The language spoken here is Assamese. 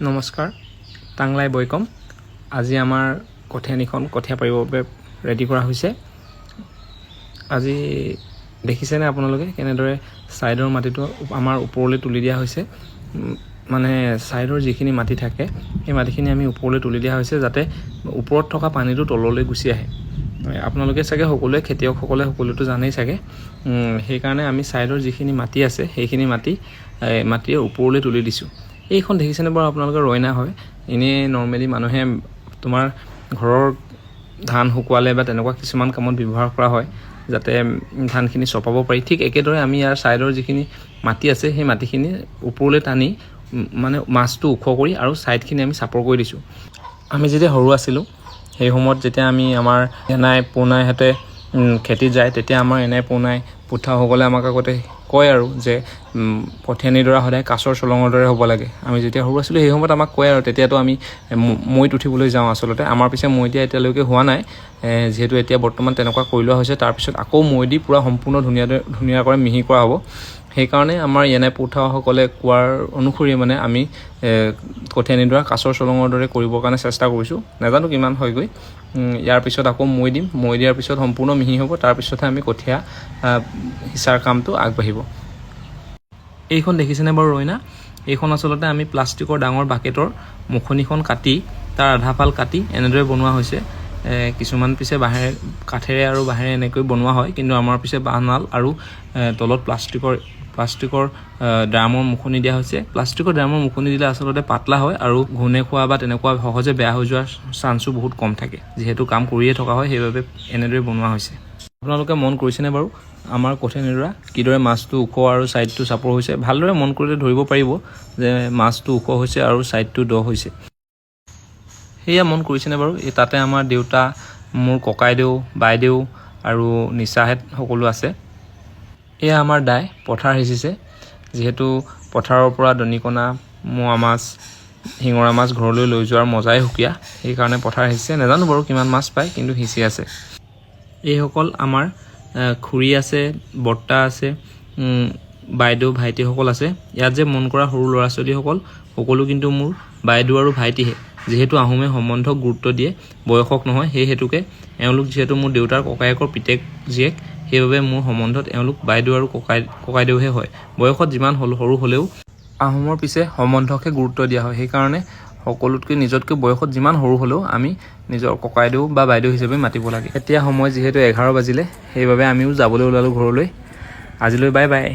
নমস্কাৰ, টাংলাই বৈকম। আজি আমাৰ কঠীয়ানিখন কঠীয়া পাৰিবৰ বাবে ৰেডি কৰা হৈছে। আজি দেখিছেনে আপোনালোকে কেনেদৰে ছাইডৰ মাটিটো আমাৰ ওপৰলৈ তুলি দিয়া হৈছে। মানে ছাইডৰ যিখিনি মাটি থাকে সেই মাটিখিনি আমি ওপৰলৈ তুলি দিয়া হৈছে যাতে ওপৰত থকা পানীটো তললৈ গুচি আহে। আপোনালোকে চাগে সকলোৱে খেতিয়কসকলে সকলোতো জানেই চাগে। সেইকাৰণে আমি ছাইডৰ যিখিনি মাটি আছে সেইখিনি মাটিৰ ওপৰলৈ তুলি দিছোঁ। এইখন দেখিছেনে বাৰু আপোনালোকে ৰয়না হয়। এনেই নৰ্মেলি মানুহে তোমাৰ ঘৰৰ ধান শুকুৱালে বা তেনেকুৱা কিছুমান কামত ব্যৱহাৰ কৰা হয় যাতে ধানখিনি চপাব পাৰি। ঠিক একেদৰে আমি ইয়াৰ ছাইডৰ যিখিনি মাটি আছে সেই মাটিখিনি ওপৰলৈ টানি মানে মাছটো ওখ কৰি আৰু ছাইডখিনি আমি চাপৰ কৰি দিছোঁ। আমি যেতিয়া সৰু আছিলোঁ সেই সময়ত যেতিয়া আমি আমাৰ এনাই পোনাইহঁতে খেতিত যায় তেতিয়া আমাৰ এনাই পোনাই পুঠাসকলে আমাক আগতে কয় আৰু যে কঠীয়ানিডৰা সদায় কাছৰ চলঙৰ দৰে হ'ব লাগে। আমি যেতিয়া সৰু আছিলোঁ সেই সময়ত আমাক কয় আৰু তেতিয়াতো আমি মৈত উঠিবলৈ যাওঁ। আচলতে আমাৰ পিছে মৈ দিয়া এতিয়ালৈকে হোৱা নাই, যিহেতু এতিয়া বৰ্তমান তেনেকুৱা কৰি লোৱা হৈছে। তাৰপিছত আকৌ মৈ দি পূৰা সম্পূৰ্ণ ধুনীয়াকৈ মিহি কৰা হ'ব। সেইকাৰণে আমাৰ এনাই পুঠাসকলে কোৱাৰ অনুসৰি মানে আমি কঠীয়ানিডৰা কাছৰ চলঙৰ দৰে কৰিবৰ কাৰণে চেষ্টা কৰিছোঁ। নাজানো কিমান হয়গৈ। ইয়াৰ পিছত আকৌ মৈ দিম, মৈ দিয়াৰ পিছত সম্পূৰ্ণ মিহি হ'ব। তাৰপিছতহে আমি কঠীয়া সিঁচাৰ কামটো আগবাঢ়িব। এইখন দেখিছেনে বাৰু ৰয়না? এইখন আচলতে আমি প্লাষ্টিকৰ ডাঙৰ বাকেটৰ মুখনিখন কাটি তাৰ আধা ফাল কাটি এনেদৰে বনোৱা হৈছে। কিছুমান পিছে কাঠেৰে আৰু বাঁহেৰে এনেকৈ বনোৱা হয়, কিন্তু আমাৰ পিছে বাঁহনাল আৰু তলত প্লাষ্টিকৰ ড্ৰামৰ মুখনি দিয়া হৈছে। প্লাষ্টিকৰ ড্ৰামৰ মুখনি দিলে আচলতে পাতলা হয় আৰু ঘূণে খোৱা বা তেনেকুৱা সহজে বেয়া হৈ যোৱাৰ চান্সো বহুত কম থাকে। যিহেতু কাম কৰিয়ে থকা হয় সেইবাবে এনেদৰে বনোৱা হৈছে। আপোনালোকে মন কৰিছেনে বাৰু আমাৰ কঠীয়ানিডৰা কিদৰে মাছটো ওখ আৰু ছাইডটো চাপৰ হৈছে? ভালদৰে মন কৰিলে ধৰিব পাৰিব যে মাছটো ওখ হৈছে আৰু ছাইডটো দ হৈছে। সেয়া মন কৰিছেনে বাৰু? তাতে আমাৰ দেউতা, মোৰ ককাইদেউ, বাইদেউ আৰু নিচাহেঁত সকলো আছে। এয়া আমাৰ দাই পথাৰ সিঁচিছে। যিহেতু পথাৰৰ পৰা দনিকণা, মোৱা মাছ, শিঙৰা মাছ ঘৰলৈ লৈ যোৱাৰ মজাই সুকীয়া। সেইকাৰণে পথাৰ সিঁচিছে। নাজানো বাৰু কিমান মাছ পায়, কিন্তু সিঁচি আছে। এইসকল আমাৰ খুৰী আছে, বৰ্তা আছে, বাইদেউ ভাইটিসকল আছে। ইয়াত যে মন কৰা সৰু ল'ৰা ছোৱালীসকল সকলো কিন্তু মোৰ বাইদেউ আৰু ভাইটিহে। যিহেতু আহোমে সম্বন্ধক গুৰুত্ব দিয়ে, বয়সক নহয়। সেই হেতুকে এওঁলোক যিহেতু মোৰ দেউতাৰ ককায়েকৰ পিতেক জীয়েক, সেইবাবে মোৰ সম্বন্ধত এওঁলোক বাইদেউ আৰু ককাইদেউহে হয়। বয়সত যিমান সৰু হ'লেও আহোমৰ পিছে সম্বন্ধকহে গুৰুত্ব দিয়া হয়। সেইকাৰণে সকলোতকৈ নিজতকৈ বয়সত যিমান সৰু হ'লেও আমি নিজৰ ককাইদেউ বা বাইদেউ হিচাপে মাতিব লাগে। এতিয়া সময় যিহেতু 11 বাজিলে, সেইবাবে আমিও যাবলৈ ওলালোঁ ঘৰলৈ। আজিলৈ বাই বাই।